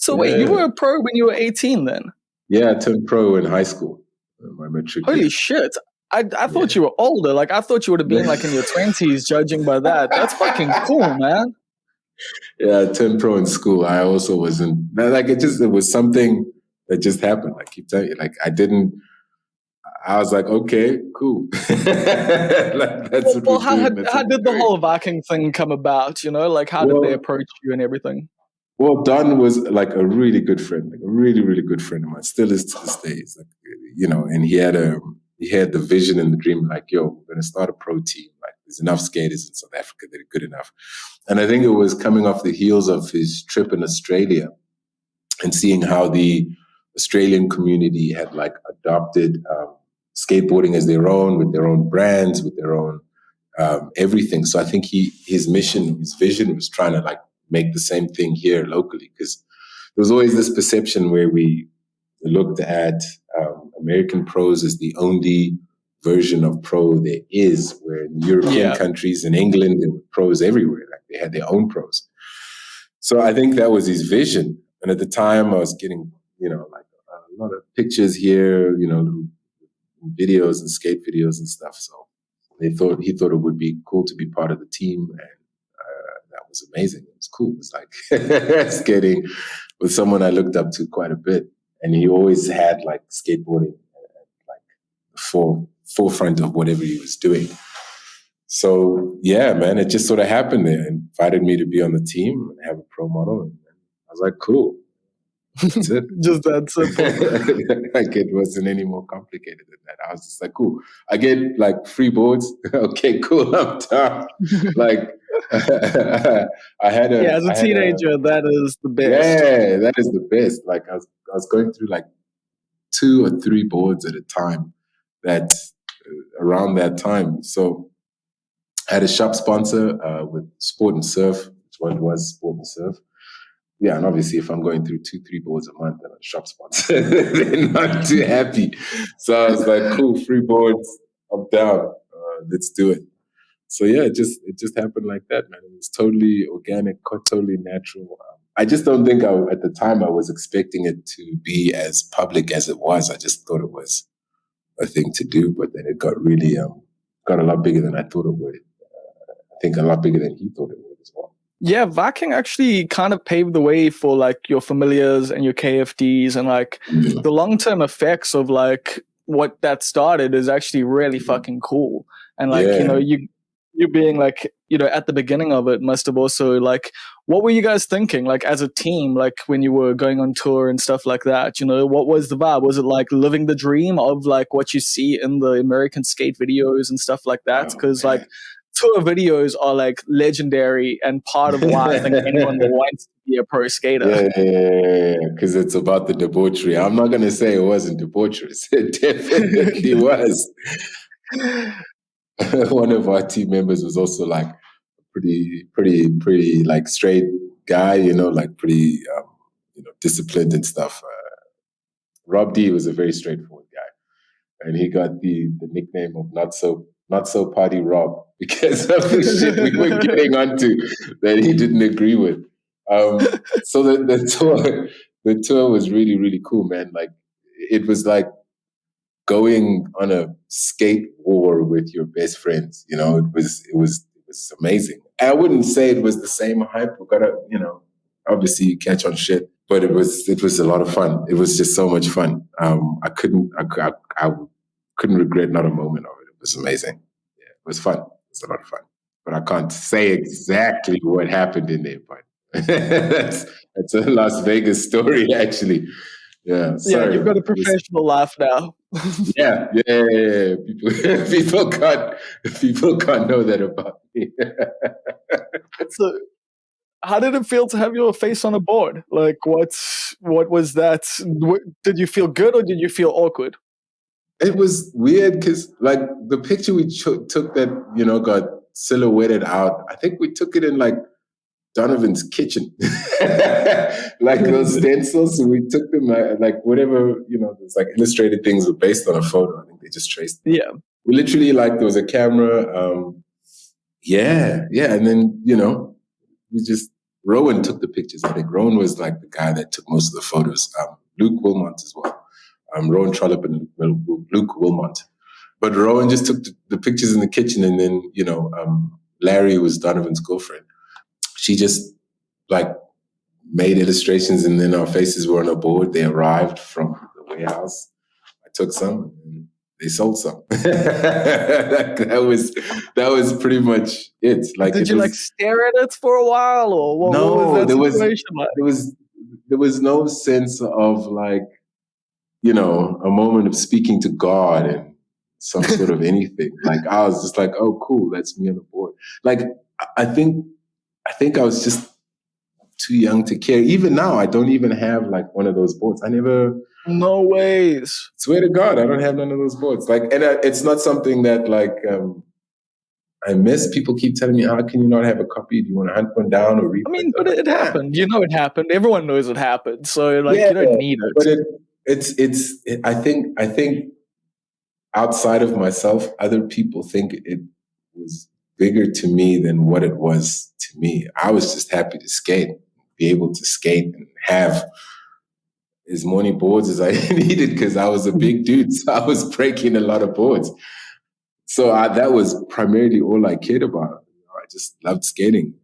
So wait, you were a pro when you were 18 then? Yeah, I turned pro in high school. My metric. Holy shit. I thought you were older. Like, I thought you would have been like in your 20s, judging by that. That's fucking cool, man. Yeah, I turned pro in school. I also wasn't like it was something that just happened. I keep telling you, like I was like, okay, cool. Like, that's well, how did the whole Viking thing come about? You know, like how did they approach you and everything? Well, Don was like a really good friend, like a really, really good friend of mine. Still is to this day. It's like, you know, and he had the vision and the dream, like, yo, we're gonna start a pro team. Like, there's enough skaters in South Africa that are good enough. And I think it was coming off the heels of his trip in Australia and seeing how the Australian community had like adopted skateboarding as their own, with their own brands, with their own everything. So I think his mission, his vision was trying to like make the same thing here locally, because there was always this perception where we looked at American pros as the only version of pro there is, where in European countries, in England, there were pros everywhere. Like, they had their own pros. So I think that was his vision. And at the time I was getting, you know, like a lot of pictures here, you know, little videos and skate videos and stuff. So he thought it would be cool to be part of the team. And that was amazing. It was cool. It was like skating with someone I looked up to quite a bit. And he always had like skateboarding like the forefront of whatever he was doing. So yeah, man, it just sort of happened there, and invited me to be on the team and have a pro model. And I was like, cool. That's it. Just that simple. Like, it wasn't any more complicated than that. I was just like, cool. I get like free boards. Okay, cool. I'm done. Like, I had as a teenager, that is the best. Yeah, that is the best. Like, I was going through like 2 or 3 boards at a time around that time. So I had a shop sponsor with Sport and Surf, which one was Sport and Surf. Yeah, and obviously if I'm going through 2-3 boards a month and a shop sponsor, they're not too happy. So I was like, cool, free boards, I'm down. Let's do it. So yeah, it just happened like that, man. It was totally organic, totally natural. I just don't think at the time I was expecting it to be as public as it was. I just thought it was a thing to do, but then it got really got a lot bigger than I thought it would. I think a lot bigger than he thought it would as well. Yeah, Viking actually kind of paved the way for like your Familiars and your KFDs, and like the long-term effects of like what that started is actually really fucking cool. And like, you know, you being like, you know, at the beginning of it must have also like, what were you guys thinking like as a team, like when you were going on tour and stuff like that? You know, what was the vibe? Was it like living the dream of like what you see in the American skate videos and stuff like that? Because like tour videos are like legendary and part of why I think anyone wants to be a pro skater. Yeah, because it's about the debauchery. I'm not going to say it wasn't debaucherous. It definitely was. One of our team members was also like pretty like straight guy, you know, like pretty, you know, disciplined and stuff. Rob D was a very straightforward guy, and he got the nickname of not so party Rob because of the shit we were getting onto that he didn't agree with. So the tour was really, really cool, man. Like, it was like going on a skate war with your best friends. You know, it was amazing. I wouldn't say it was the same hype. We gotta, you know, obviously catch on shit, but it was a lot of fun. It was just so much fun. I couldn't regret not a moment of it. It was amazing. Yeah, it was fun. It was a lot of fun. But I can't say exactly what happened in there. But that's a Las Vegas story, actually. Yeah, sorry. Yeah, you've got a professional life now. Yeah. People can't know that about me. So, how did it feel to have your face on a board? Like, what was that? Did you feel good or did you feel awkward? It was weird because, like, the picture we took that, you know, got silhouetted out, I think we took it in, like, Donovan's kitchen. Like, those stencils, we took them, like, whatever, you know, those, like, illustrated things were based on a photo. I think they just traced them. Yeah. We literally, like, there was a camera. Yeah. And then, you know, we just Rowan took the pictures. I think Rowan was like the guy that took most of the photos. Luke Wilmont as well. Rowan Trollope and Luke Wilmont. But Rowan just took the pictures in the kitchen, and then, Larry was Donovan's girlfriend. She just like made illustrations, and then our faces were on a board. They arrived from the warehouse. I took some, and they sold some. that was pretty much it. Like, did you stare at it for a while, or what? No, what was that situation like? There was no sense of like, a moment of speaking to God and some sort of anything. Like, I was just like, oh, cool, that's me on the board. Like, I think I was just too young to care. Even now, I don't even have like one of those boards. I never. No ways. Swear to God, I don't have none of those boards. Like, and it's not something that like I miss. People keep telling me, how can you not have a copy? Do you want to hunt one down or read? I mean, but it happened. It happened. Everyone knows it happened. So like, you don't need it. But I think outside of myself, other people think it was bigger to me than what it was to me. I was just happy to skate, be able to skate and have as many boards as I needed, because I was a big dude. So I was breaking a lot of boards. So that was primarily all I cared about. I just loved skating.